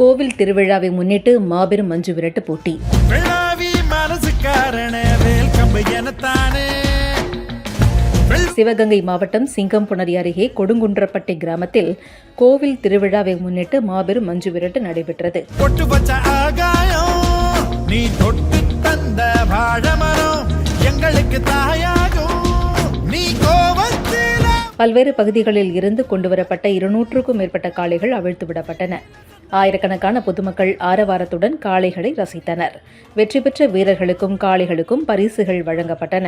கோவில் திருவிழாவை முன்னிட்டு மாபெரும் மஞ்சு விரட்டு போட்டி. சிவகங்கை மாவட்டம் சிங்கம்புணரி அருகே கொடுங்குன்றப்பட்டி கிராமத்தில் கோவில் திருவிழாவை முன்னிட்டு மாபெரும் மஞ்சு விரட்டு நடைபெற்றது. பல்வேறு பகுதிகளில் இருந்து கொண்டுவரப்பட்ட 200க்கும் மேற்பட்ட காளைகள் அவிழ்த்து விடப்பட்டன. ஆயிரக்கணக்கான பொதுமக்கள் ஆரவாரத்துடன் காளைகளை ரசித்தனர். வெற்றி பெற்ற வீரர்களுக்கும் காளைகளுக்கும் பரிசுகள் வழங்கப்பட்டன.